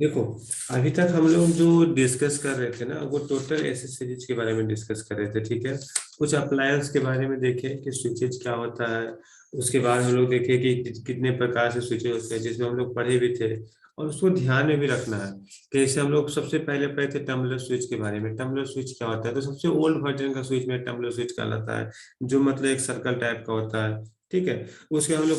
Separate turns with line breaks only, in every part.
देखो, अभी तक हम लोग जो डिस्कस कर रहे थे ना, वो टोटल एसेसरीज के बारे में डिस्कस कर रहे थे। ठीक है, कुछ अप्लायंस के बारे में देखे कि स्विचेज क्या होता है। उसके बाद हम लोग देखे कि कितने प्रकार से स्विचेज होते हैं, जिसमें हम लोग पढ़े भी थे। और उसको ध्यान में भी रखना है। जैसे हम लोग सबसे पहले पढ़े थे टम्बलर स्विच के बारे में। टम्बलर स्विच क्या होता है? तो सबसे ओल्ड वर्जन का स्विच में टम्बलर स्विच कहलाता है, जो मतलब एक सर्कल टाइप का होता है। ठीक है। उसके हम लोग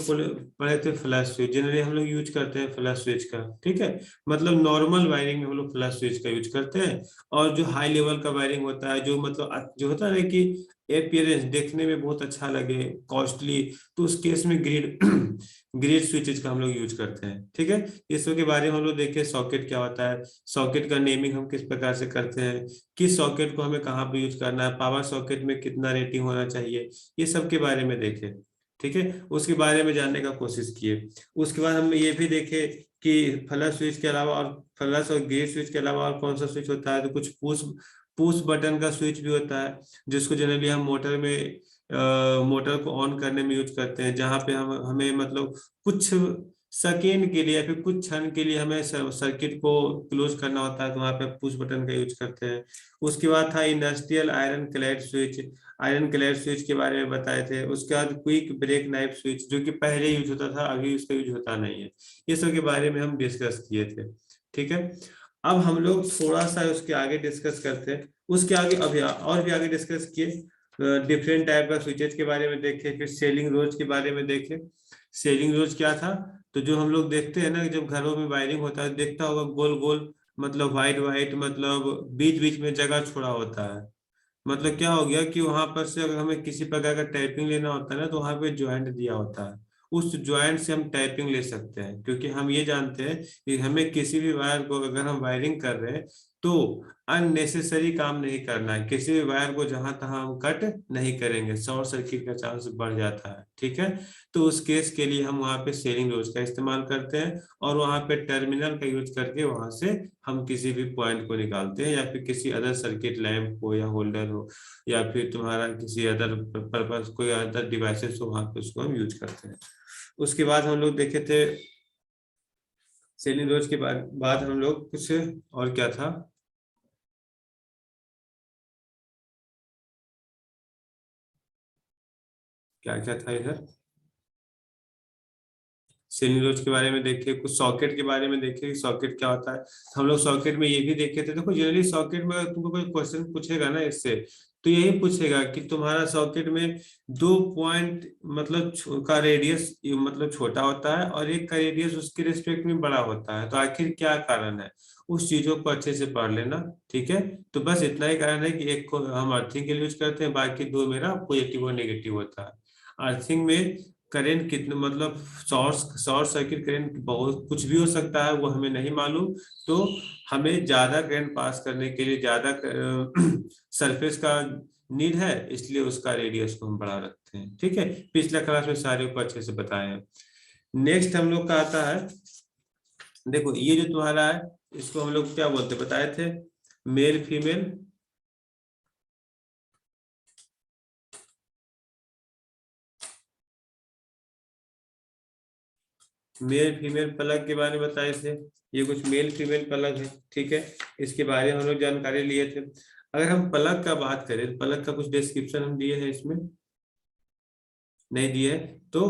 पढ़े थे फ्लैश स्विच। जनरली हम लोग यूज करते हैं फ्लैश स्विच का। ठीक है। मतलब नॉर्मल वायरिंग में हम लोग फ्लैश स्विच का यूज करते हैं। और जो हाई लेवल का वायरिंग होता है, जो मतलब जो होता है ना कि अपीयरेंस देखने में बहुत अच्छा लगे, कॉस्टली, तो उस केस में ग्रिड ग्रिड स्विचेज का हम लोग यूज करते हैं। ठीक है। इसके के बारे में हम लोग देखें सॉकेट क्या होता है, सॉकेट का नेमिंग हम किस प्रकार से करते हैं, किस सॉकेट को हमें कहाँ पे यूज करना है, पावर सॉकेट में कितना रेटिंग होना चाहिए, ये सब के बारे में देखें। ठीक है। उसके बारे में जानने का कोशिश किए। उसके बाद हम ये भी देखे कि फ्लश स्विच के अलावा और फ्लश और गेट स्विच के अलावा और कौन सा स्विच होता है। तो कुछ पुश पुश बटन का स्विच भी होता है, जिसको जनरली हम मोटर में मोटर को ऑन करने में यूज करते हैं, जहाँ पे हम हमें मतलब कुछ सेकेंड के लिए या फिर कुछ क्षण के लिए हमें सर्किट को क्लोज करना होता है, तो वहाँ पे पुश बटन का यूज करते हैं। उसके बाद था industrial iron clad switch. Iron clad switch के बारे में बताए थे। उसके बाद क्विक ब्रेक नाइफ स्विच, जो कि पहले यूज होता था, अभी उसका यूज होता नहीं है। ये सब के बारे में हम डिस्कस किए थे। ठीक है। अब हम लोग थोड़ा सा उसके आगे डिस्कस करते हैं। उसके आगे अभी और भी आगे डिस्कस किए। डिफरेंट टाइप का स्विचेज के बारे में देखे, फिर सेलिंग रोज के बारे में देखे। सेलिंग रोज क्या था? तो जो हम लोग देखते हैं ना कि जब घरों में वायरिंग होता है, देखता होगा गोल गोल, मतलब वाइट वाइट, मतलब बीच बीच में जगह छोड़ा होता है। मतलब क्या हो गया कि वहां पर से अगर हमें किसी प्रकार का टाइपिंग लेना होता है ना, तो वहां पे ज्वाइंट दिया होता है। उस ज्वाइंट से हम टाइपिंग ले सकते हैं, क्योंकि हम ये जानते हैं कि हमें किसी भी वायर को अगर हम वायरिंग कर रहे हैं, तो अननेसेसरी काम नहीं करना है। किसी भी वायर को जहां तहां हम कट नहीं करेंगे, शॉर्ट सर्किट का चांस बढ़ जाता है। ठीक है। तो उस केस के लिए हम वहां पे सेलिंग रोज का इस्तेमाल करते हैं, और वहां पे टर्मिनल का यूज करके वहां से हम किसी भी पॉइंट को निकालते हैं, या फिर किसी अदर सर्किट लैंप हो या होल्डर हो, या फिर तुम्हारा किसी अदर पर्पस, कोई अदर डिवाइसेस हो, वहां पे उसको हम यूज करते हैं। उसके बाद हम लोग देखे थे सेलिंग रोज के बाद हम लोग कुछ और क्या था, क्या क्या था इधर। सेल्यूलोज के बारे में देखे, कुछ सॉकेट के बारे में देखे कि सॉकेट क्या होता है। हम लोग सॉकेट में ये भी देखे थे। देखो, जनरली सॉकेट में तुमको कोई क्वेश्चन पूछेगा ना इससे, तो यही पूछेगा कि तुम्हारा सॉकेट में दो पॉइंट मतलब का रेडियस मतलब छोटा होता है, और एक का रेडियस उसके रिस्पेक्ट में बड़ा होता है, तो आखिर क्या कारण है? उस चीजों को अच्छे से पढ़ लेना। ठीक है। तो बस इतना ही कारण है कि एक को हम अर्थिंग के लिए यूज करते हैं, बाकी दो मेरा पॉजिटिव और नेगेटिव होता है। अर्थिंग में करंट कितने मतलब शॉर्ट शॉर्ट सर्किट करंट बहुत कुछ भी हो सकता है, वो हमें नहीं मालूम। तो हमें ज्यादा करंट पास करने के लिए ज्यादा सरफेस का नीड है, इसलिए उसका रेडियस को हम बढ़ा रखते हैं। ठीक है। पिछला क्लास में सारे को अच्छे से बताए हैं। नेक्स्ट हम लोग का आता है, देखो ये जो तुम्हारा है, इसको हम लोग क्या बोलते बताए थे, male female. Male female plug के बारे में बताए थे। ये कुछ मेल फीमेल प्लग है। ठीक है। इसके बारे में हम लोग जानकारी लिए थे। अगर हम प्लग का बात करें, तो प्लग का कुछ डिस्क्रिप्शन हम दिए हैं इसमें, नहीं दिए है। तो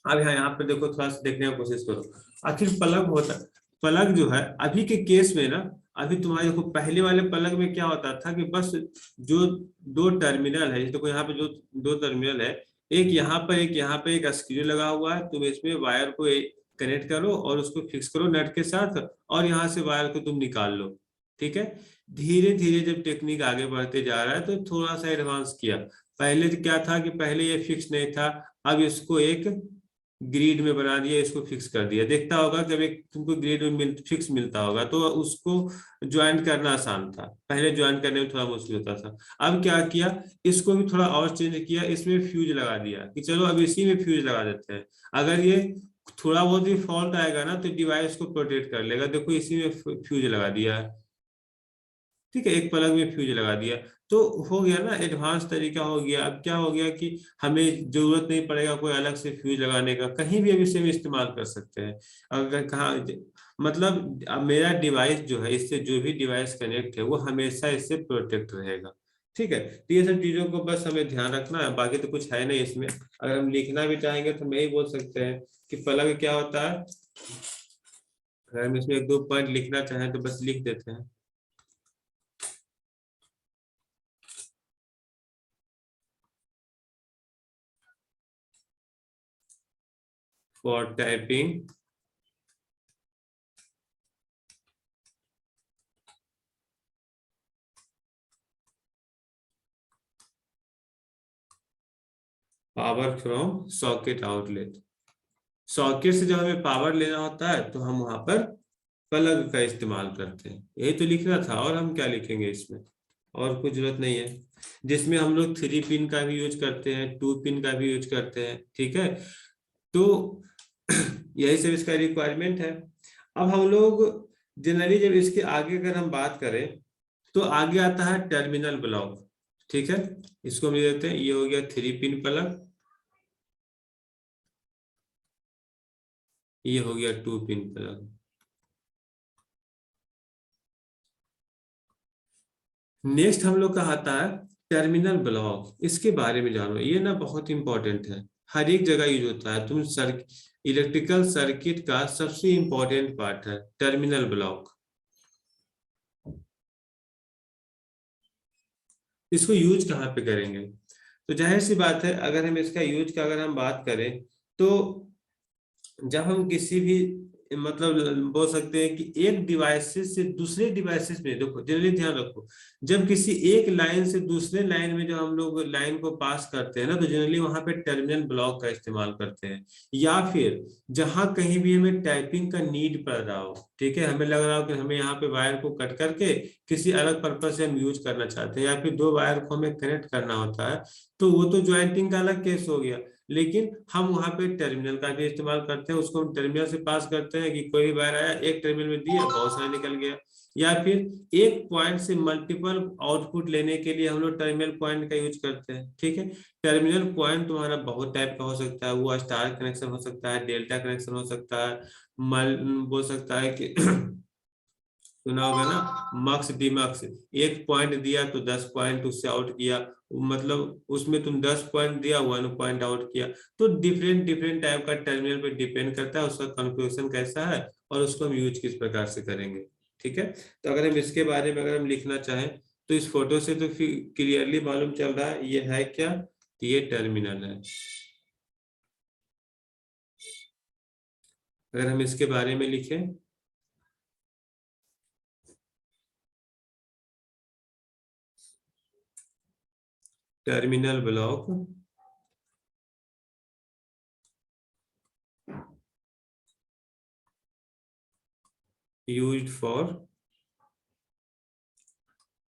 अब यहाँ पे देखो, थोड़ा सा देखने की कोशिश करो। आखिर प्लग होता, प्लग जो है अभी के केस में ना, अभी तुम्हारे देखो पहले वाले प्लग में क्या होता था कि बस जो दो टर्मिनल है, देखो यहाँ पे जो दो टर्मिनल है, एक यहाँ पर एक यहाँ पे एक स्क्रू लगा हुआ है, तुम इसमें वायर को कनेक्ट करो और उसको फिक्स करो नट के साथ, और यहाँ से वायर को तुम निकाल लो। ठीक है। धीरे धीरे जब टेक्निक आगे बढ़ते जा रहा है, तो थोड़ा सा एडवांस किया। पहले तो क्या था कि पहले ये फिक्स नहीं था, अब इसको एक ग्रिड में बना दिया, इसको फिक्स कर दिया। देखता होगा जब एक तुमको ग्रिड में फिक्स मिलता होगा, तो उसको ज्वाइन करना आसान था, पहले ज्वाइन करने में थोड़ा मुश्किल होता था। अब क्या किया, इसको भी थोड़ा और चेंज किया, इसमें फ्यूज लगा दिया कि चलो अब इसी में फ्यूज लगा देते हैं। अगर ये थोड़ा बहुत भी फॉल्ट आएगा ना, तो डिवाइस को प्रोटेक्ट कर लेगा। देखो इसी में फ्यूज लगा दिया है। ठीक है, एक प्लग में फ्यूज लगा दिया, तो हो गया ना, एडवांस तरीका हो गया। अब क्या हो गया कि हमें जरूरत नहीं पड़ेगा कोई अलग से फ्यूज लगाने का, कहीं भी अब इसे हम इस्तेमाल कर सकते हैं। अगर कहाँ मतलब अब मेरा डिवाइस जो है, इससे जो भी डिवाइस कनेक्ट है वो हमेशा इससे प्रोटेक्ट रहेगा। ठीक है, तो ये सब चीजों को बस हमें ध्यान रखना है, बाकी तो कुछ है नहीं इसमें। अगर हम लिखना भी चाहेंगे तो हम यही बोल सकते हैं कि प्लग क्या होता है। अगर हम इसमें एक दो पॉइंट लिखना चाहें तो बस लिख देते हैं। For typing power from socket outlet. Socket से जब हमें पावर लेना होता है तो हम वहां पर प्लग का इस्तेमाल करते हैं, यही तो लिखना था, और हम क्या लिखेंगे इसमें, और कुछ जरूरत नहीं है। जिसमें हम लोग 3 पिन का भी यूज करते हैं, 2 पिन का भी यूज करते हैं। ठीक है, तो यही सब इसका रिक्वायरमेंट है। अब हम लोग जनरली जब इसके आगे अगर हम बात करें तो आगे आता है टर्मिनल ब्लॉक। ठीक है, इसको हम ले लेते हैं, ये हो गया 3 पिन प्लग, ये हो गया 2 पिन प्लग। नेक्स्ट हम लोग का आता है टर्मिनल ब्लॉक। इसके बारे में जानो, ये ना बहुत इंपॉर्टेंट है, हर एक जगह यूज होता है। तुम इलेक्ट्रिकल सर्किट का सबसे इंपॉर्टेंट पार्ट है टर्मिनल ब्लॉक। इसको यूज कहाँ पे करेंगे, तो जाहिर सी बात है, अगर हम इसका यूज का अगर हम बात करें तो जब हम किसी भी मतलब बोल सकते हैं कि एक डिवाइसेस से दूसरे डिवाइसेस में, देखो जनरली ध्यान रखो, जब किसी एक लाइन से दूसरे लाइन में जब हम लोग लाइन को पास करते हैं ना, तो जनरली वहां पे टर्मिनल ब्लॉक का इस्तेमाल करते हैं। या फिर जहां कहीं भी हमें टाइपिंग का नीड पड़ रहा हो, ठीक है, हमें लग रहा हो कि हमें यहाँ पे वायर को कट करके किसी अलग पर्पज से हम यूज करना चाहते हैं, या फिर दो वायर को हमें कनेक्ट करना होता है, तो वो तो ज्वाइंटिंग का अलग केस हो गया। लेकिन हम वहां पे टर्मिनल का भी इस्तेमाल करते हैं, उसको हम टर्मिनल से पास करते हैं कि कोई भी वायर आया एक टर्मिनल में दिया बहुत सारा निकल गया। या फिर एक पॉइंट से मल्टीपल आउटपुट लेने के लिए हम लोग टर्मिनल पॉइंट का यूज करते हैं। ठीक है, टर्मिनल पॉइंट तुम्हारा बहुत टाइप का हो सकता है, वो स्टार कनेक्शन हो सकता है, डेल्टा कनेक्शन हो सकता है, मल बोल सकता है कि सुना होगा ना, मक्स डिमक्स, एक पॉइंट दिया तो 10 पॉइंट उससे आउट किया, मतलब उसमें तुम 10 पॉइंट दिया 1 पॉइंट आउट किया। तो डिफरेंट डिफरेंट टाइप का टर्मिनल पे डिपेंड करता है उसका कॉन्फ़िगरेशन कैसा है और उसको हम यूज किस प्रकार से करेंगे। ठीक है, तो अगर हम इसके बारे में अगर हम लिखना चाहें तो इस फोटो से तो क्लियरली मालूम चल रहा है ये है क्या, ये टर्मिनल है। अगर हम इसके बारे में लिखें, terminal block used for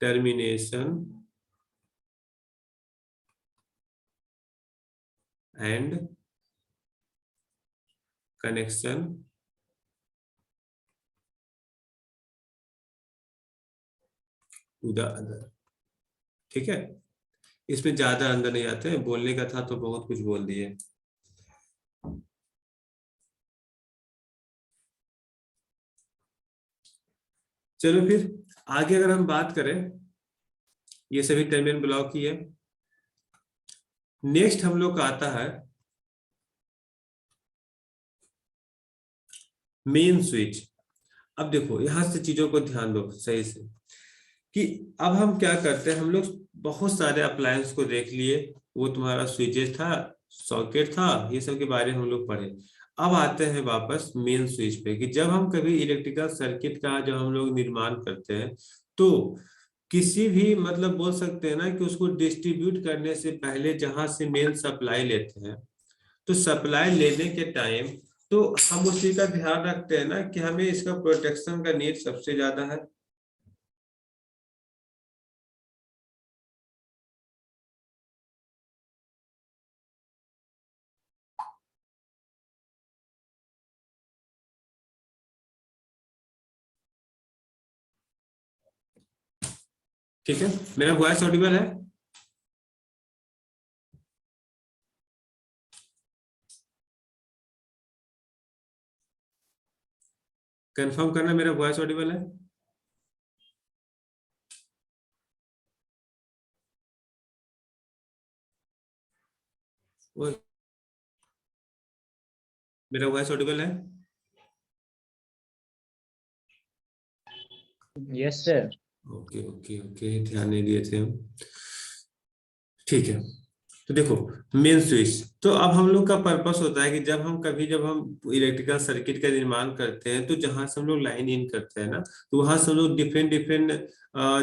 termination and connection to the other। ठीक है, इसमें ज्यादा अंदर नहीं आते हैं, बोलने का था तो बहुत कुछ बोल दिए। चलो फिर आगे अगर हम बात करें, ये सभी टर्मिनल ब्लॉक ही है। नेक्स्ट हम लोग का आता है मेन स्विच। अब देखो यहां से चीजों को ध्यान दो सही से, कि अब हम क्या करते हैं, हम लोग बहुत सारे अप्लायंस को देख लिए, वो तुम्हारा स्विचेस था, सॉकेट था, ये सब के बारे में हम लोग पढ़े। अब आते हैं वापस मेन स्विच पे, कि जब हम कभी इलेक्ट्रिकल सर्किट का जब हम लोग निर्माण करते हैं तो किसी भी मतलब बोल सकते हैं ना कि उसको डिस्ट्रीब्यूट करने से पहले जहां से मेन सप्लाई लेते हैं, तो सप्लाई लेने के टाइम तो हम उसी का ध्यान रखते हैं ना कि हमें इसका प्रोटेक्शन का नीड सबसे ज्यादा है। ठीक है, मेरा वॉइस ऑडिबल है? कंफर्म करना मेरा वॉइस ऑडिबल है? वो मेरा वॉइस ऑडिबल है?
Yes sir.
Okay okay okay, ध्यान नहीं दिए थे हम। ठीक है, तो देखो, मेन स्विच, तो अब हम लोग का पर्पस होता है कि जब हम इलेक्ट्रिकल सर्किट का निर्माण करते हैं, तो जहां से हम लोग लाइन इन करते हैं ना, तो वहां से हम लोग डिफरेंट डिफरेंट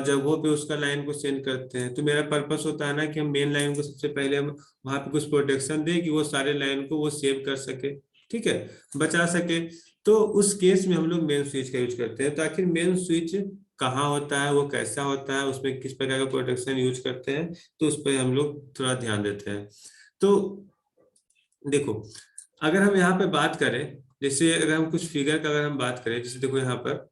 जगहों पे उसका लाइन को सेंड करते हैं। तो मेरा पर्पस होता है ना कि हम मेन लाइन को सबसे पहले हम वहां पे कुछ प्रोटेक्शन दे कि वो सारे लाइन को वो सेव कर सके, ठीक है, बचा सके। तो उस केस में हम लोग मेन स्विच का यूज करते हैं। तो आखिर मेन स्विच कहाँ होता है, वो कैसा होता है, उसमें किस प्रकार का प्रोटेक्शन यूज करते हैं, तो उस पर हम लोग थोड़ा ध्यान देते हैं। तो देखो, अगर हम यहाँ पे बात करें, जैसे अगर हम कुछ फिगर का अगर हम बात करें, जैसे देखो यहाँ पर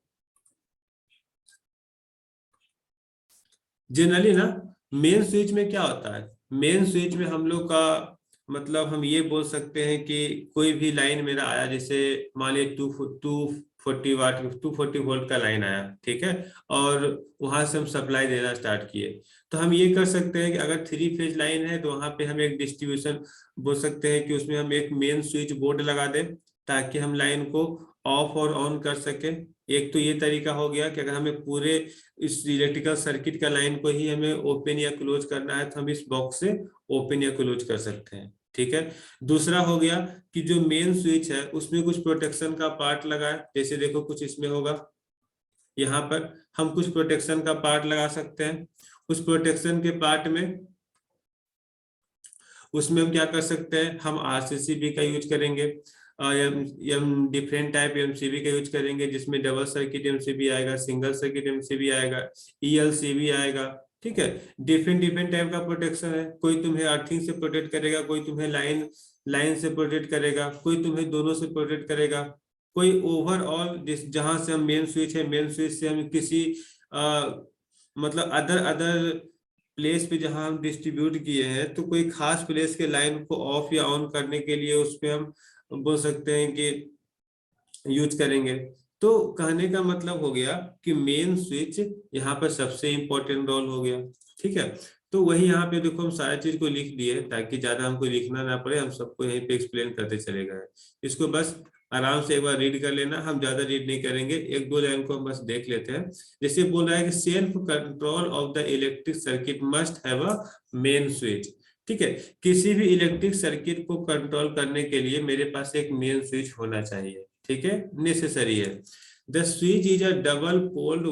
जनरली ना मेन स्विच में क्या होता है, मेन स्विच में हम लोग का मतलब हम ये बोल सकते हैं कि कोई भी लाइन मेरा आया, जैसे मान लीजिए 240 वाट 240 वोल्ट का लाइन आया, ठीक है, और वहां से हम सप्लाई देना स्टार्ट किए। तो हम ये कर सकते हैं कि अगर 3 फेज लाइन है, तो वहां पे हम एक डिस्ट्रीब्यूशन बोल सकते हैं कि उसमें हम एक मेन स्विच बोर्ड लगा दें, ताकि हम लाइन को ऑफ और ऑन कर सके। एक तो ये तरीका हो गया कि अगर हमें पूरे इस इलेक्ट्रिकल सर्किट का लाइन को ही हमें ओपन या क्लोज करना है, तो हम इस बॉक्स से ओपन या क्लोज कर सकते हैं, ठीक है। दूसरा हो गया कि जो मेन स्विच है उसमें कुछ प्रोटेक्शन का पार्ट लगा है, जैसे देखो कुछ इसमें होगा, यहाँ पर हम कुछ प्रोटेक्शन का पार्ट लगा सकते हैं। उस प्रोटेक्शन के पार्ट में उसमें हम क्या कर सकते हैं, हम आरसीसीबी का यूज करेंगे, हम डिफरेंट टाइप एमसीबी का यूज करेंगे, जिसमें डबल सर्किट एमसीबी आएगा, सिंगल सर्किट एमसीबी आएगा, ईएलसीबी आएगा, ठीक है। डिफरेंट डिफरेंट टाइप का प्रोटेक्शन है, कोई तुम्हें अर्थिंग से प्रोटेक्ट करेगा, कोई तुम्हें लाइन लाइन से प्रोटेक्ट करेगा, कोई तुम्हें दोनों से प्रोटेक्ट करेगा, कोई ओवरऑल जिस जहां से हम मेन स्विच है, मेन स्विच से हम किसी मतलब अदर अदर प्लेस पे जहां हम डिस्ट्रीब्यूट किए हैं, तो कोई खास प्लेस के लाइन को ऑफ या ऑन करने के लिए उस पे हम बोल सकते हैं कि यूज करेंगे। तो कहने का मतलब हो गया कि मेन स्विच यहाँ पर सबसे इंपॉर्टेंट रोल हो गया, ठीक है। तो वही यहाँ पे देखो हम सारी चीज को लिख दिए, ताकि ज्यादा हमको लिखना ना पड़े, हम सबको यहीं पे एक्सप्लेन करते चले गए। इसको बस आराम से एक बार रीड कर लेना, हम ज्यादा रीड नहीं करेंगे, एक दो लाइन को हम बस देख लेते हैं। जैसे बोल रहा है कि self control of the electric circuit must have a main switch, ठीक है। किसी भी इलेक्ट्रिक सर्किट को कंट्रोल करने के लिए मेरे पास एक मेन स्विच होना चाहिए, ठीक है, नेसेसरी है। The switch is a double polled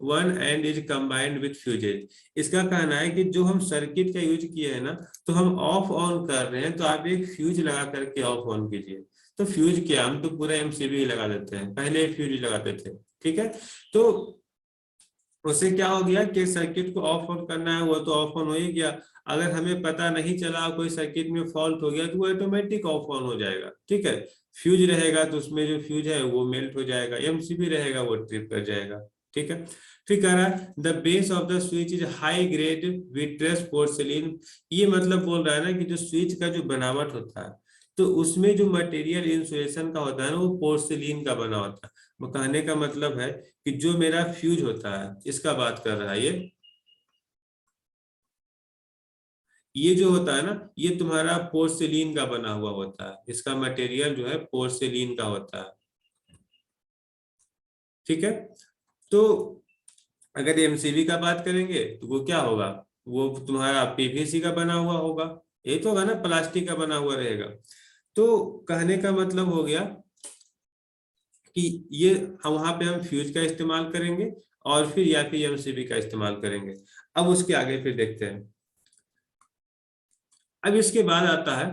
one and is combined with fuses. इसका कहना है कि जो हम सर्किट का यूज किए हैं ना, तो हम ऑफ ऑन कर रहे हैं, तो आप एक फ्यूज लगा करके ऑफ ऑन कीजिए। तो फ्यूज क्या, हम तो पूरा एमसीबी लगा देते हैं, पहले फ्यूज लगाते थे, ठीक है। तो उससे क्या हो गया कि सर्किट को ऑफ ऑन करना है, वो तो ऑफ ऑन हो ही गया। अगर हमें पता नहीं चला कोई सर्किट में फॉल्ट हो गया, तो वो ऑटोमेटिक ऑफ ऑन हो जाएगा, ठीक है। फ्यूज रहेगा तो उसमें जो फ्यूज है वो मेल्ट हो जाएगा, एमसीबी रहेगा वो ट्रिप कर जाएगा, ठीक है। फिर कह रहा है the base of the switch is high grade vitreous porcelain. ये मतलब बोल रहा है ना कि जो स्विच का जो बनावट होता है, तो उसमें जो मटेरियल इंसुलेशन का होता है ना, वो पोर्सिलिन का बना होता है। वो कहने का मतलब है कि जो मेरा फ्यूज होता है, इसका बात कर रहा है ये जो होता है ना, ये तुम्हारा पोर्सिलीन का बना हुआ होता है, इसका मटेरियल जो है पोर्सिलीन का होता है, ठीक है। तो अगर एमसीबी का बात करेंगे, तो वो क्या होगा, वो तुम्हारा पीवीसी का बना हुआ होगा, ये तो होगा ना, प्लास्टिक का बना हुआ रहेगा। तो कहने का मतलब हो गया कि ये हम वहां पे हम फ्यूज का इस्तेमाल करेंगे, और फिर या फिर एमसीबी का इस्तेमाल करेंगे। अब उसके आगे फिर देखते हैं। अब इसके बाद आता है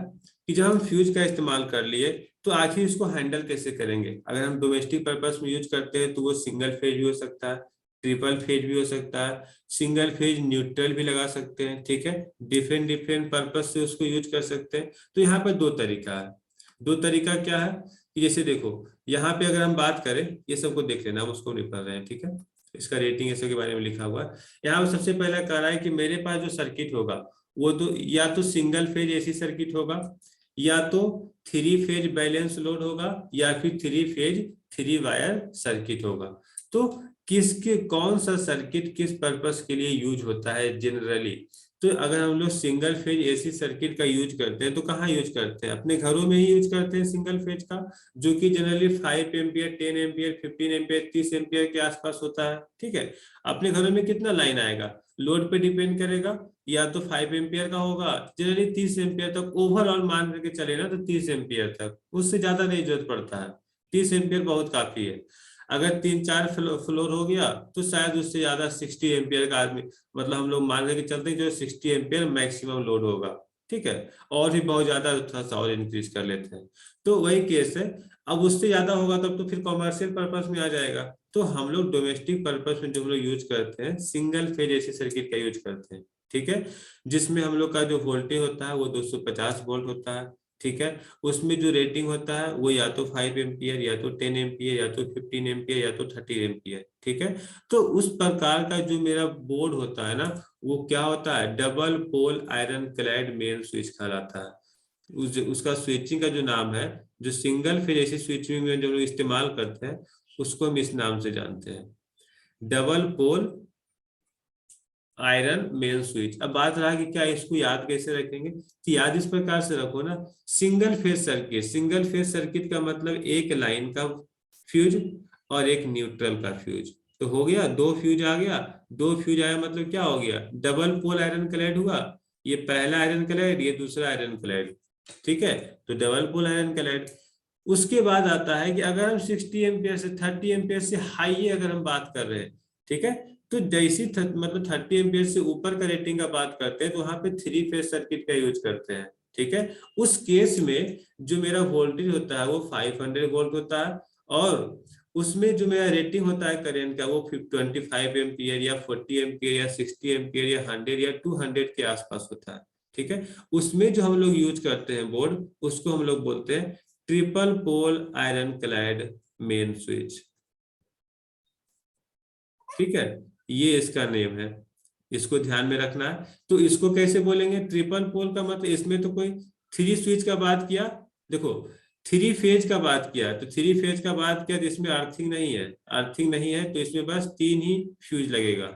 कि जब हम फ्यूज का इस्तेमाल कर लिए, तो आखिर इसको हैंडल कैसे करेंगे। अगर हम डोमेस्टिक पर्पस में यूज करते हैं, तो वो सिंगल फेज भी हो सकता है, ट्रिपल फेज भी हो सकता है, सिंगल फेज न्यूट्रल भी लगा सकते हैं, ठीक है। डिफरेंट डिफरेंट पर्पस से उसको यूज कर सकते हैं। तो यहाँ पर दो तरीका है। दो तरीका क्या है कि जैसे देखो, यहाँ पे अगर हम बात करें, ये सबको देख लेना, हम उसको नहीं पढ़ रहे हैं, ठीक है। इसका रेटिंग ऐसे के बारे में लिखा हुआ है। यहाँ पे सबसे पहला कह रहा है कि मेरे पास जो सर्किट होगा वो तो या तो सिंगल फेज एसी सर्किट होगा, या तो थ्री फेज बैलेंस लोड होगा, या फिर three phase three wire circuit होगा। तो किसके कौन सा सर्किट किस पर्पस के लिए यूज होता है जनरली? तो अगर हम लोग सिंगल फेज एसी सर्किट का यूज करते हैं तो कहाँ यूज करते हैं? अपने घरों में ही यूज करते हैं सिंगल फेज का, जो कि generally 5 ampere, 10 ampere, 15 ampere, 30 ampere के आसपास होता है। ठीक है, अपने घरों में कितना लाइन आएगा लोड पे डिपेंड करेगा, या तो 5 एम्पियर का होगा, जनरली 30 एम्पियर तक ओवरऑल मान करके चले ना, तो 30 एम्पियर तक, उससे ज्यादा नहीं जरूरत पड़ता है। 30 एम्पियर बहुत काफी है। अगर 3-4 फ्लोर हो गया तो शायद उससे ज्यादा 60 एम्पियर का आदमी, मतलब हम लोग मान करके चलते हैं जो 60 एम्पियर मैक्सिमम लोड होगा। ठीक है, और भी बहुत ज्यादा थोड़ा सा और इंक्रीज कर लेते हैं, तो वही केस है। अब उससे ज्यादा होगा तब तो फिर कॉमर्शियल पर्पस में आ जाएगा। तो हम लोग डोमेस्टिक पर्पस में जो हम लोग यूज करते हैं सिंगल फेज एसी सर्किट का यूज करते हैं। ठीक है, जिसमें हम लोग का जो वोल्टेज होता है वो 250 वोल्ट होता है। ठीक है, उसमें जो रेटिंग होता है वो या तो 5 एम्पियर, या तो 10 एम्पियर, या तो 15 एम्पियर, या तो 30 एम्पियर। ठीक है, तो उस प्रकार का जो मेरा बोर्ड होता है ना, वो क्या होता है, double pole iron clad main switch कहलाता है। उसका स्विचिंग का जो नाम है, जो सिंगल फेज ऐसी स्विचिंग में जो लोग इस्तेमाल करते हैं उसको हम इस नाम से जानते हैं, double pole iron main switch. अब बात रहा कि क्या इसको याद कैसे रखेंगे, तो याद इस प्रकार से रखो ना, single phase circuit, single phase circuit का मतलब एक लाइन का फ्यूज और एक न्यूट्रल का फ्यूज। तो हो गया, दो फ्यूज आ गया, दो फ्यूज आया मतलब क्या हो गया, डबल पोल आयरन क्लैड हुआ। ये पहला आयरन क्लैड, ये दूसरा आयरन क्लैड। ठीक है, तो डबल पोल आयरन क्लैड। उसके बाद आता है कि अगर हम 60 एम्पियर से 30 एम्पियर से हाई अगर हम बात कर रहे हैं, ठीक है, तो जैसी मतलब 30 एम्पियर से ऊपर का रेटिंग का बात करते हैं तो वहां पे थ्री फेज सर्किट का यूज करते हैं। ठीक है, उस केस में जो मेरा वोल्टेज होता है वो 500 वोल्ट होता है, और उसमें जो मेरा रेटिंग होता है करंट का वो 25 एम्पियर, या 40 एम्पियर, या 60 एम्पियर, या 100, या 200 के आसपास होता है। ठीक है, उसमें जो हम लोग यूज करते हैं बोर्ड, उसको हम लोग बोलते हैं triple pole iron clad main switch. ठीक है, ये इसका नेम है, इसको ध्यान में रखना है। तो इसको कैसे बोलेंगे, ट्रिपल पोल का मतलब इसमें तो कोई थ्री स्विच का बात किया, देखो थ्री फेज का बात किया, तो थ्री फेज का बात किया तो इसमें अर्थिंग नहीं है, अर्थिंग नहीं है तो इसमें बस तीन ही फ्यूज लगेगा।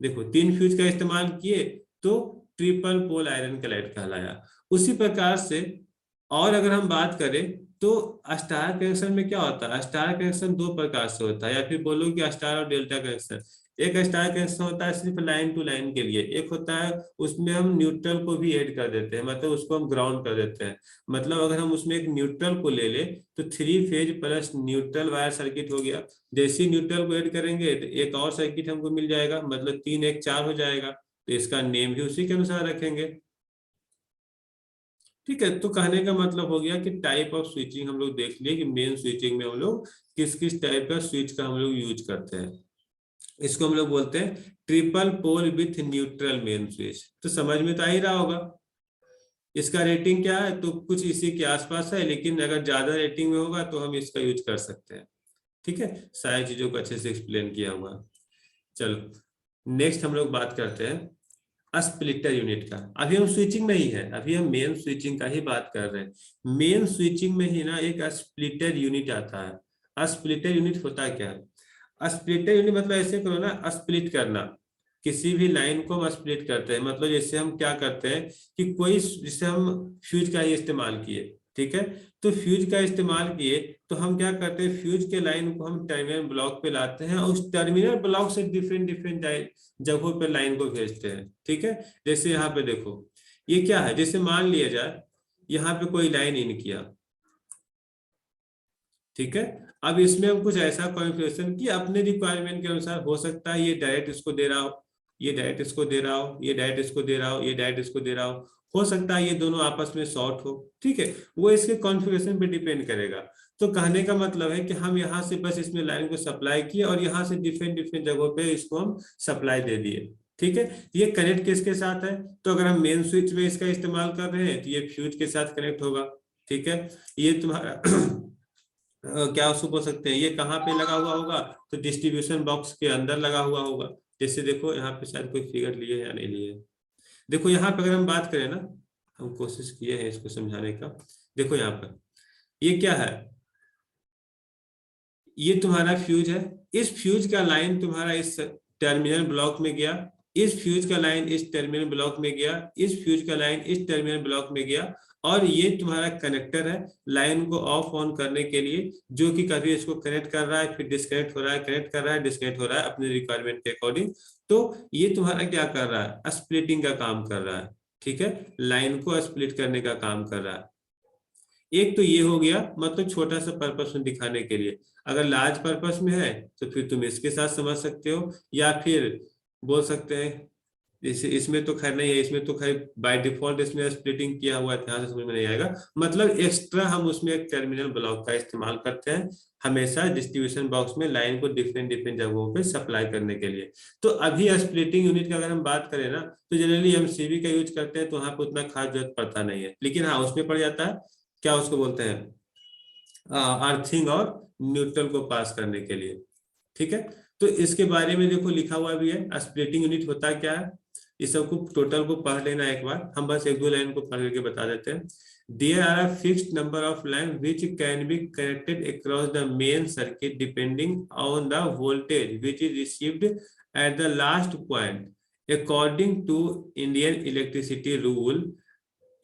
देखो तीन फ्यूज का इस्तेमाल किए तो ट्रिपल पोल आयरन क्लाइड कहलाया। उसी प्रकार से और अगर हम बात करें तो स्टार कनेक्शन में क्या होता है, स्टार कनेक्शन दो प्रकार से होता है, या फिर बोलो कि स्टार और डेल्टा कनेक्शन। एक स्टार कनेक्शन होता है सिर्फ लाइन टू लाइन के लिए, एक होता है उसमें हम न्यूट्रल को भी ऐड कर देते हैं, मतलब उसको हम ग्राउंड कर देते हैं। मतलब अगर हम उसमें एक न्यूट्रल को ले ले तो three phase plus neutral wire circuit हो गया। जैसे ही न्यूट्रल को ऐड करेंगे तो एक और सर्किट हमको मिल जाएगा, मतलब 3 1 4 हो जाएगा, तो इसका नेम भी उसी के अनुसार रखेंगे। ठीक है, तो कहने का मतलब हो गया कि टाइप ऑफ स्विचिंग हम लोग देख लिए कि मेन स्विचिंग में हम लोग किस किस टाइप का स्विच का हम लोग यूज करते हैं। इसको हम लोग बोलते हैं triple pole with neutral main switch. तो समझ में तो आ ही रहा होगा। इसका रेटिंग क्या है, तो कुछ इसी के आसपास है, लेकिन अगर ज्यादा रेटिंग में होगा तो हम इसका यूज कर सकते हैं। ठीक है, सारी चीजों को अच्छे से एक्सप्लेन किया हुआ। चलो नेक्स्ट हम लोग बात करते हैं स्प्लिटर यूनिट का। अभी हम स्विचिंग में ही है, अभी हम मेन स्विचिंग का ही बात कर रहे हैं। मेन स्विचिंग में ही ना एक स्प्लिटर यूनिट आता है। स्प्लिटर यूनिट होता क्या है, स्प्लिटर यूनिट मतलब ऐसे करो ना, स्प्लिट करना, किसी भी लाइन को हम स्प्लिट करते हैं। मतलब जैसे हम क्या करते हैं कि कोई, जैसे हम फ्यूज का ही इस्तेमाल किए, ठीक है, तो फ्यूज का इस्तेमाल किए तो हम क्या करते हैं, फ्यूज के लाइन को हम टर्मिनल ब्लॉक पे लाते हैं और उस टर्मिनल ब्लॉक से डिफरेंट डिफरेंट जगहों पे लाइन को भेजते हैं। ठीक है, जैसे यहाँ पे देखो ये क्या है, जैसे मान लिया जाए यहाँ पे कोई लाइन इन किया, ठीक है, अब इसमें हम कुछ ऐसा कॉन्फ़िगरेशन कि अपने रिक्वायरमेंट के अनुसार हो सकता है ये डायरेक्ट इसको दे रहा हो, ये डायरेक्ट इसको दे रहा हो, ये डायरेक्ट इसको दे रहा हो, ये डायरेक्ट इसको दे रहा हो सकता है ये दोनों आपस में शॉर्ट हो। ठीक है, वो इसके कॉन्फ़िगरेशन पे डिपेंड करेगा। तो कहने का मतलब है कि हम यहाँ से बस इसमें लाइन को सप्लाई किए और यहाँ से डिफरेंट डिफरेंट जगहों पे इसको हम सप्लाई दे दिए। ठीक है, ये कनेक्ट किसके साथ है, तो अगर हम मेन स्विच में इसका इस्तेमाल कर रहे हैं तो ये फ्यूज के साथ कनेक्ट होगा। ठीक है, ये तुम्हारा क्या उसको बोल सकते हैं, ये कहाँ पे लगा हुआ होगा, तो डिस्ट्रीब्यूशन बॉक्स के अंदर लगा हुआ होगा। जैसे देखो यहाँ पे शायद कोई फिगर लिए या नहीं लिए। देखो यहाँ पे अगर हम बात करें ना, हम कोशिश किए हैं इसको समझाने का। देखो यहाँ पर ये क्या है, ये तुम्हारा फ्यूज है। इस फ्यूज का लाइन तुम्हारा इस टर्मिनल ब्लॉक में गया, इस फ्यूज का लाइन इस टर्मिनल ब्लॉक में गया, इस फ्यूज का लाइन इस टर्मिनल ब्लॉक में गया, और ये तुम्हारा कनेक्टर है लाइन को ऑफ ऑन करने के लिए, जो कि कभी इसको कनेक्ट कर रहा है, फिर डिस्कनेक्ट हो रहा है, कनेक्ट कर रहा है, डिस्कनेक्ट हो रहा है अपने रिक्वायरमेंट के अकॉर्डिंग। तो ये तुम्हारा क्या कर रहा है, स्प्लिटिंग का काम कर रहा है। ठीक है, लाइन को स्प्लिट करने का काम कर रहा है। एक तो ये हो गया, मतलब छोटा सा पर्पस में दिखाने के लिए। अगर लार्ज पर्पस में है तो फिर तुम इसके साथ समझ सकते हो, या फिर बोल सकते हैं जैसे इसमें तो खैर नहीं है, इसमें तो खैर बाय डिफॉल्ट इसमें स्प्लिटिंग किया हुआ है, ध्यान से समझ में नहीं आएगा। मतलब एक्स्ट्रा हम उसमें एक टर्मिनल ब्लॉक का इस्तेमाल करते हैं हमेशा डिस्ट्रीब्यूशन बॉक्स में लाइन को डिफरेंट डिफरेंट जगहों पे सप्लाई करने के लिए। तो अभी स्प्लिटिंग यूनिट की अगर हम बात करें ना, तो जनरली हम सीबी का यूज करते हैं, तो वहां पे उतना खास जरूरत पड़ता नहीं है, लेकिन हाँ उसमें पड़ जाता है, क्या उसको बोलते हैं, अर्थिंग और न्यूट्रल को पास करने के लिए। ठीक है, तो इसके बारे में देखो लिखा हुआ भी है, स्प्लिटिंग यूनिट होता क्या है। इस सबको टोटल को पढ़ लेना एक बार, हम बस एक दो लाइन को पढ़ करके बता देते हैं। There are a fixed number of line which can be connected across the main circuit depending on the voltage which is received at the last point according to Indian electricity rule.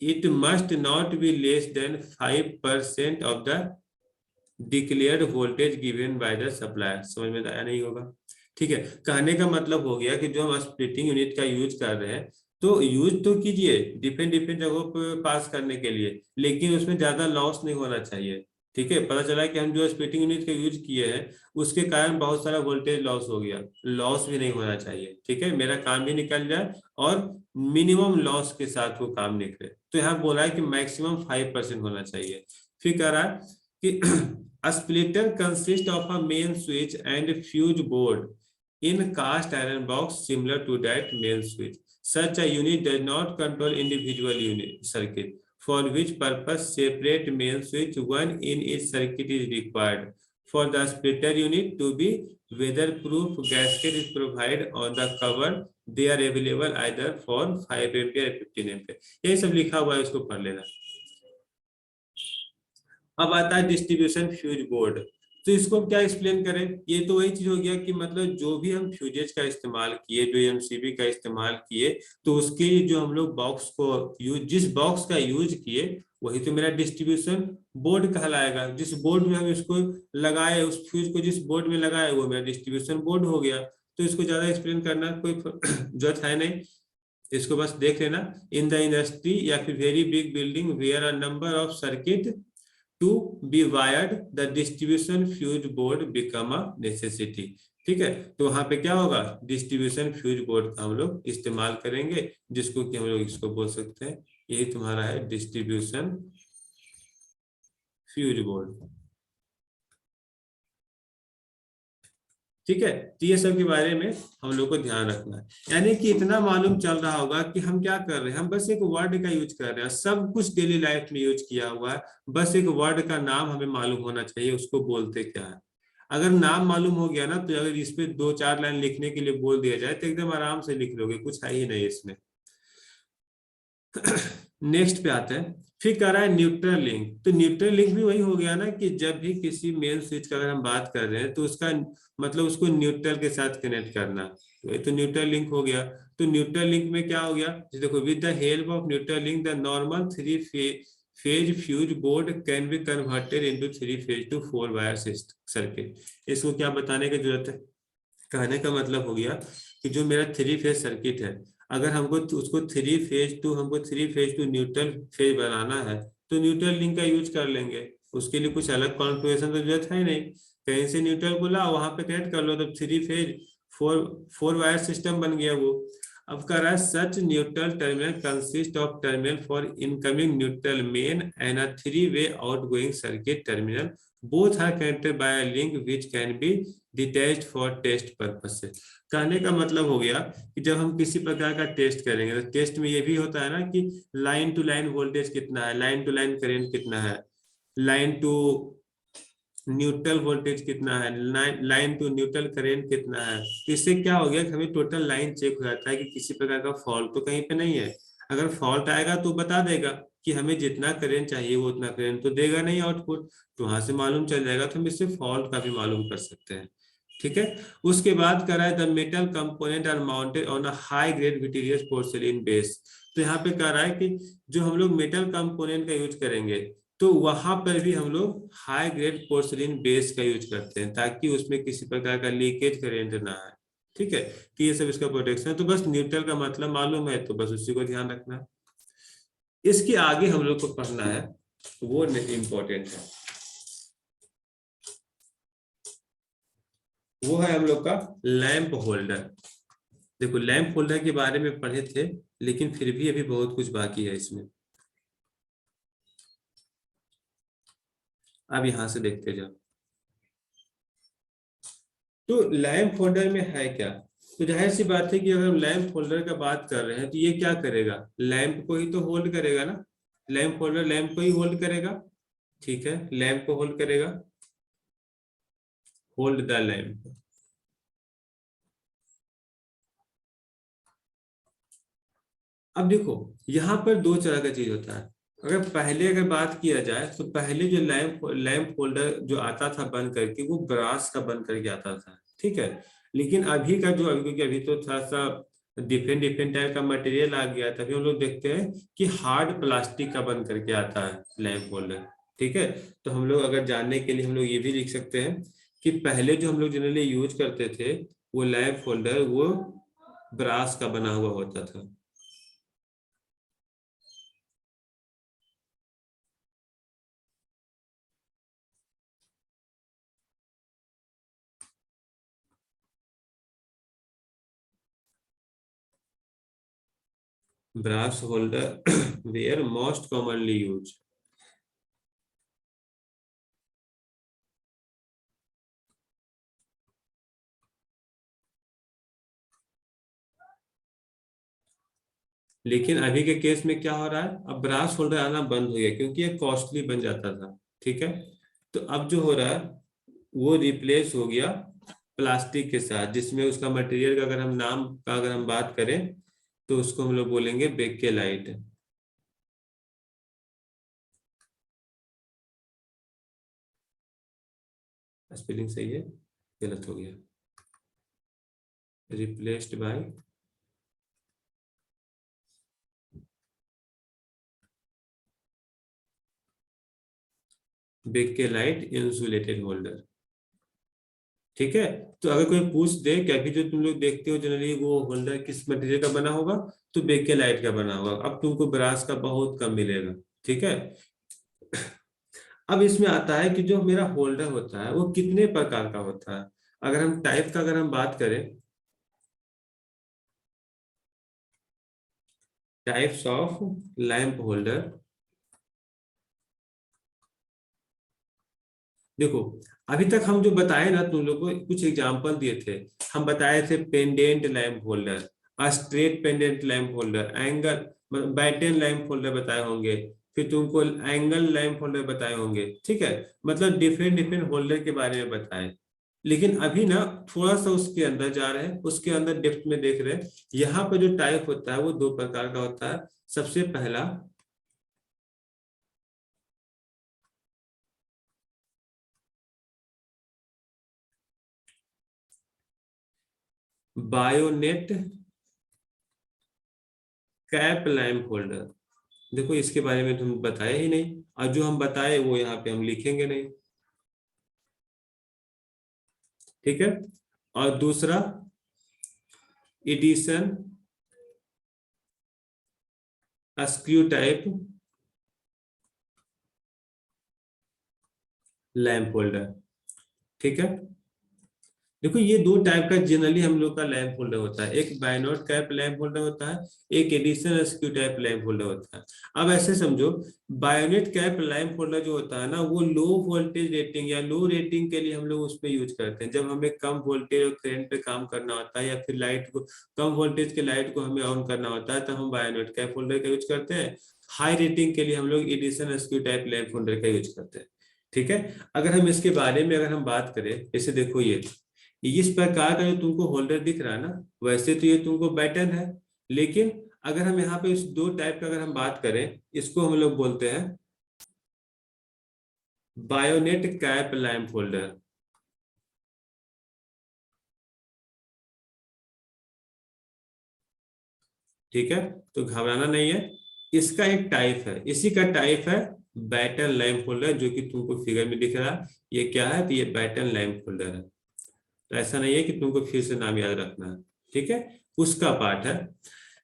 It must not be less than 5% of the declared voltage given by the supplier। समझ में आया नहीं होगा। ठीक है, कहने का मतलब हो गया कि जो हम स्प्लिटिंग यूनिट का यूज कर रहे हैं, तो यूज तो कीजिए डिफरेंट डिफरेंट जगहों पर पास करने के लिए, लेकिन उसमें ज्यादा लॉस नहीं होना चाहिए। ठीक है, पता चला कि हम जो स्प्लिटिंग यूनिट का यूज किए हैं उसके कारण बहुत सारा वोल्टेज लॉस हो गया, लॉस भी नहीं होना चाहिए। ठीक है, मेरा काम भी निकल जाए और मिनिमम लॉस के साथ वो काम निकले। तो यहाँ बोला है कि मैक्सिमम 5% होना चाहिए। फिर कह रहा है कि a splitter consists of a main switch and fuse board in cast iron box similar to that main switch. Such a unit does not control individual unit circuit, for which purpose separate main switch one in each circuit is required. For the splitter unit to be weatherproof, gasket is provided on the cover. They are available either for 5 ampere or 15 ampere। यही सब लिखा हुआ है, उसको पढ़ लेना। अब आता है डिस्ट्रीब्यूशन फ्यूज बोर्ड। तो इसको क्या एक्सप्लेन करें, ये तो वही चीज हो गया कि मतलब जो भी हम फ्यूजेज का इस्तेमाल किए, जो एमसीबी का इस्तेमाल किए, तो उसके जो हम लोग बॉक्स को यूज, जिस बॉक्स का यूज किए वही तो मेरा डिस्ट्रीब्यूशन बोर्ड कहलाएगा। जिस बोर्ड में हम इसको लगाए, उस फ्यूज को जिस बोर्ड में लगाए वो मेरा डिस्ट्रीब्यूशन बोर्ड हो गया। तो इसको ज्यादा एक्सप्लेन करना कोई जरूरत है नहीं, इसको बस देख लेना। इन द इंडस्ट्री या फिर very big building where a number of circuit to be wired, the distribution fuse board become a necessity। ठीक है, तो वहां पे क्या होगा, डिस्ट्रीब्यूशन फ्यूज बोर्ड का हम लोग इस्तेमाल करेंगे, जिसको कि हम लोग इसको बोल सकते हैं, यही तुम्हारा है डिस्ट्रीब्यूशन फ्यूज बोर्ड। ठीक है, तो ये सब के बारे में हम लोग को ध्यान रखना है। यानी कि इतना मालूम चल रहा होगा कि हम क्या कर रहे हैं, हम बस एक वर्ड का यूज कर रहे हैं, सब कुछ डेली लाइफ में यूज किया हुआ है, बस एक वर्ड का नाम हमें मालूम होना चाहिए, उसको बोलते क्या है। अगर नाम मालूम हो गया ना, तो अगर इस पे 2-4 लाइन लिखने के लिए बोल दिया जाए तो एकदम आराम से लिख लोगे, कुछ है ही नहीं इसमें। नेक्स्ट पे आते हैं। फिर कह रहा है न्यूट्रल लिंक। तो न्यूट्रल लिंक भी वही हो गया ना कि जब भी किसी मेन स्विच का अगर हम बात कर रहे हैं तो उसका मतलब उसको न्यूट्रल के साथ कनेक्ट करना, वही तो न्यूट्रल लिंक हो गया। तो न्यूट्रल लिंक में क्या हो गया, देखो, with the help of neutral link the normal 3 phase fuse board can be converted into 3 phase two 4 wire circuit. इसको क्या बताने की जरूरत है, कहने का मतलब हो गया कि जो मेरा 3 फेज सर्किट है, अगर हमको उसको 3 फेज टू न्यूट्रल फेज बनाना है, तो न्यूट्रल लिंक का यूज कर लेंगे। उसके लिए कुछ अलग कॉन्फ़िगरेशन तो जरूरत है नहीं, कहीं से न्यूट्रल को लाओ, वहां पे कनेक्ट कर लो, तो 3 फेज 4 वायर सिस्टम बन गया वो। अब कर रहा है such neutral terminal consist of terminal for incoming neutral main and a 3 way outgoing circuit terminal, both are connected by a link which can be detached for test purpose. कहने का मतलब हो गया कि जब हम किसी प्रकार का टेस्ट करेंगे, तो टेस्ट में ये भी होता है ना कि लाइन टू लाइन वोल्टेज कितना है, लाइन टू लाइन करंट कितना है, लाइन टू न्यूट्रल वोल्टेज कितना है, लाइन टू न्यूट्रल करंट कितना है। तो इससे क्या हो गया कि हमें टोटल लाइन चेक हो जाता है कि किसी प्रकार का फॉल्ट तो कहीं पे नहीं है। अगर फॉल्ट आएगा तो बता देगा कि हमें जितना करंट चाहिए वो उतना करंट तो देगा नहीं आउटपुट, तो वहां से मालूम चल जाएगा। तो हम इससे फॉल्ट का भी मालूम कर सकते हैं। ठीक है। उसके बाद करा है the metal component are mounted on a high grade vitreous porcelain base. तो यहाँ पे कह रहा है कि जो हम लोग मेटल कंपोनेंट का यूज करेंगे तो वहां पर भी हम लोग हाई ग्रेड पोर्सिलिन बेस का यूज करते हैं ताकि उसमें किसी प्रकार का लीकेज करेंट ना आए। ठीक है, तो ये सब इसका प्रोटेक्शन है। तो बस न्यूट्रल का मतलब मालूम है तो बस उसी को ध्यान रखना है। इसके आगे हम लोग को पढ़ना है वो इम्पोर्टेंट है, वो है हम लोग का लैंप होल्डर। देखो लैंप होल्डर के बारे में पढ़े थे लेकिन फिर भी अभी बहुत कुछ बाकी है इसमें। अब यहां से देखते जाओ। तो लैंप होल्डर में है क्या। तो जाहिर सी बात है कि अगर हम लैंप होल्डर का बात कर रहे हैं तो ये क्या करेगा, लैंप को ही तो होल्ड करेगा ना। लैंप होल्डर लैंप को ही होल्ड करेगा। ठीक है, लैंप को होल्ड करेगा, होल्ड द लैंप। अब देखो यहाँ पर दो तरह का चीज होता है। अगर पहले अगर बात किया जाए तो पहले जो लैंप लैंप होल्डर जो आता था बन करके वो ब्रास का बन करके आता था। ठीक है, लेकिन अभी का जो अभी क्योंकि अभी तो थोड़ा सा डिफरेंट डिफरेंट टाइप का मटेरियल आ गया था, अभी हम लोग देखते हैं कि हार्ड प्लास्टिक का बन करके आता है लैंप होल्डर। ठीक है, तो हम लोग अगर जानने के लिए हम लोग ये भी लिख सकते हैं कि पहले जो हम लोग जनरली यूज करते थे वो लैंप होल्डर वो ब्रास का बना हुआ होता था। Brass holder were most commonly used. लेकिन अभी के केस में क्या हो रहा है, अब ब्रास होल्डर आना बंद हो गया क्योंकि ये कॉस्टली बन जाता था। ठीक है, तो अब जो हो रहा है वो रिप्लेस हो गया प्लास्टिक के साथ, जिसमें उसका मटेरियल का अगर हम नाम का अगर हम बात करें तो उसको हम लोग बोलेंगे बेकेलाइट। स्पेलिंग सही है, गलत हो गया, replaced by bakelite insulated holder. ठीक है, तो अगर कोई पूछ दे कि अभी जो तुम लोग देखते हो जनरली वो होल्डर किस मटेरियल का बना होगा तो बेकेलाइट का बना होगा, अब तुमको ब्रास का बहुत कम मिलेगा। ठीक है, अब इसमें आता है कि जो मेरा होल्डर होता है वो कितने प्रकार का होता है। अगर हम टाइप का अगर हम बात करें, टाइप्स ऑफ लैंप होल्डर। देखो अभी तक हम जो बताए ना तुम लोग को कुछ एग्जांपल दिए थे। हम बताए थे pendant lamp holder, straight pendant lamp holder, angle batten lamp holder बताए होंगे, फिर तुमको एंगल लैंप होल्डर बताए होंगे। ठीक है, मतलब डिफरेंट डिफरेंट होल्डर के बारे में बताए। लेकिन अभी ना थोड़ा सा उसके अंदर जा रहे हैं, उसके अंदर डेप्थ में देख रहे हैं। यहाँ पर जो टाइप होता है वो दो प्रकार का होता है। सबसे पहला बायोनेट कैप लैंप होल्डर। देखो इसके बारे में तुम बताया ही नहीं, और जो हम बताए वो यहाँ पे हम लिखेंगे नहीं। ठीक है, और दूसरा Edison screw type lamp holder. ठीक है, देखो ये दो टाइप का जनरली हम लोग का लैंप होल्डर होता है, एक बायनोट कैप लैंप होल्डर होता है, एक Edison screw type lamp holder होता है। अब ऐसे समझो, बायोनेट कैप लैंप होल्डर जो होता है ना वो लो वोल्टेज रेटिंग या लो रेटिंग के लिए हम लोग उसमें यूज करते हैं। जब हमें कम वोल्टेज और करंट पे काम करना होता है या फिर लाइट को कम वोल्टेज के लाइट को हमें ऑन करना होता है तब हम बायोनेट कैप होल्डर का यूज करते हैं। हाई रेटिंग के लिए हम लोग Edison screw type lamp holder का यूज करते हैं। ठीक है। अगर हम इसके बारे में अगर हम बात करें, जैसे देखो ये इस प्रकार का जो तुमको होल्डर दिख रहा है ना, वैसे तो ये तुमको बैटन है, लेकिन अगर हम यहाँ पे इस दो टाइप का अगर हम बात करें, इसको हम लोग बोलते हैं बायोनेट कैप लैंप होल्डर। ठीक है, तो घबराना नहीं है। इसका एक टाइप है, इसी का टाइप है बैटन लैंप होल्डर, जो कि तुमको फिगर में दिख रहा है। ये क्या है, तो ये बैटन लैंप होल्डर है। तो ऐसा नहीं है कि तुमको फिर से नाम याद रखना है, ठीक है, उसका पार्ट है।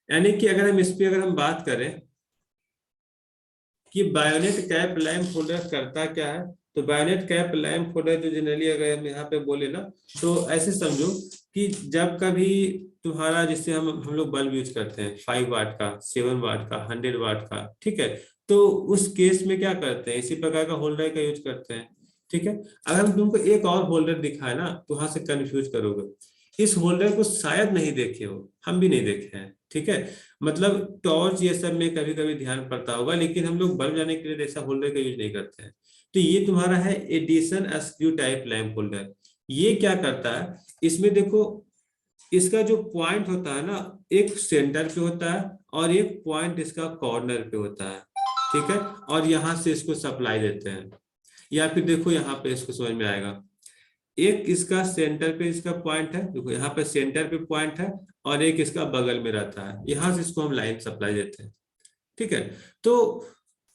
यानी कि अगर हम इस पे अगर हम बात करें कि बायोनेट कैप लैंप होल्डर करता क्या है, तो बायोनेट कैप लैंप होल्डर जो जनरली अगर हम यहाँ पे बोले ना, तो ऐसे समझो कि जब कभी तुम्हारा, जिससे हम लोग बल्ब यूज करते हैं 5 वाट का, 7 वाट का, 100 वाट का, ठीक है, तो उस केस में क्या करते हैं, इसी प्रकार का होल्डर का यूज करते हैं। ठीक है, अगर हम तुमको एक और होल्डर दिखाए ना, तो वहां से कंफ्यूज करोगे। इस होल्डर को शायद नहीं देखे हो, हम भी नहीं देखे हैं, ठीक है। मतलब टॉर्च ये सब में कभी कभी ध्यान पड़ता होगा, लेकिन हम लोग बल्ब जाने के लिए ऐसा होल्डर का यूज नहीं करते हैं। तो ये तुम्हारा है Edison screw type lamp holder. ये क्या करता है, इसमें देखो, इसका जो पॉइंट होता है ना, एक सेंटर पे होता है और एक पॉइंट इसका कॉर्नर पे होता है। ठीक है, और यहाँ से इसको सप्लाई देते हैं। या फिर देखो यहाँ पे इसको समझ में आएगा, एक इसका सेंटर पे इसका पॉइंट है, देखो यहाँ पे सेंटर पे पॉइंट है, और एक इसका बगल में रहता है, यहाँ से इसको हम लाइन सप्लाई देते हैं। ठीक है, तो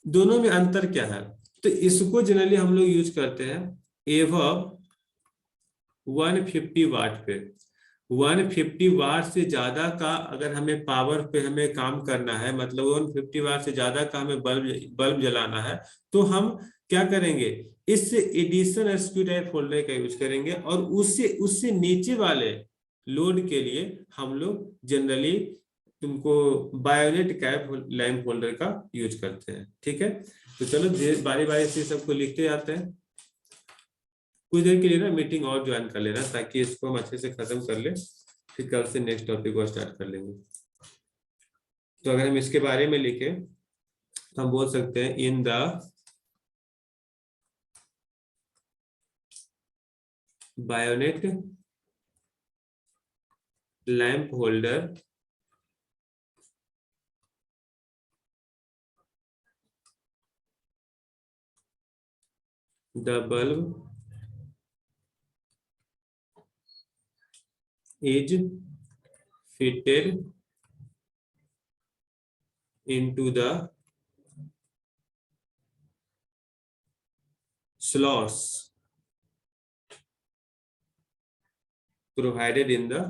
दोनों में अंतर क्या है, तो इसको जनरली हम लोग यूज करते हैं एवब 150 वाट पे। 150 वाट से ज्यादा का अगर हमें पावर पे हमें काम करना है, मतलब 150 वाट से ज्यादा का हमें बल्ब बल्ब जलाना है, तो हम क्या करेंगे, इस एडिशन एस्क्यू टाइप होल्डर का यूज करेंगे, और उससे उससे नीचे वाले लोड के लिए हम लोग जनरली तुमको बायोनेट कैप लैंप होल्डर का यूज करते हैं। ठीक है, तो चलो बारी बारी से सबको लिखते जाते हैं। कुछ देर के लिए ना मीटिंग और ज्वाइन कर लेना, ताकि इसको हम अच्छे से खत्म कर ले, फिर कल से नेक्स्ट टॉपिक को स्टार्ट कर लेंगे। तो अगर हम इसके बारे में लिखे, तो हम बोल सकते हैं in the BioNTech lamp holder the bulb is fitted into the slots provided in the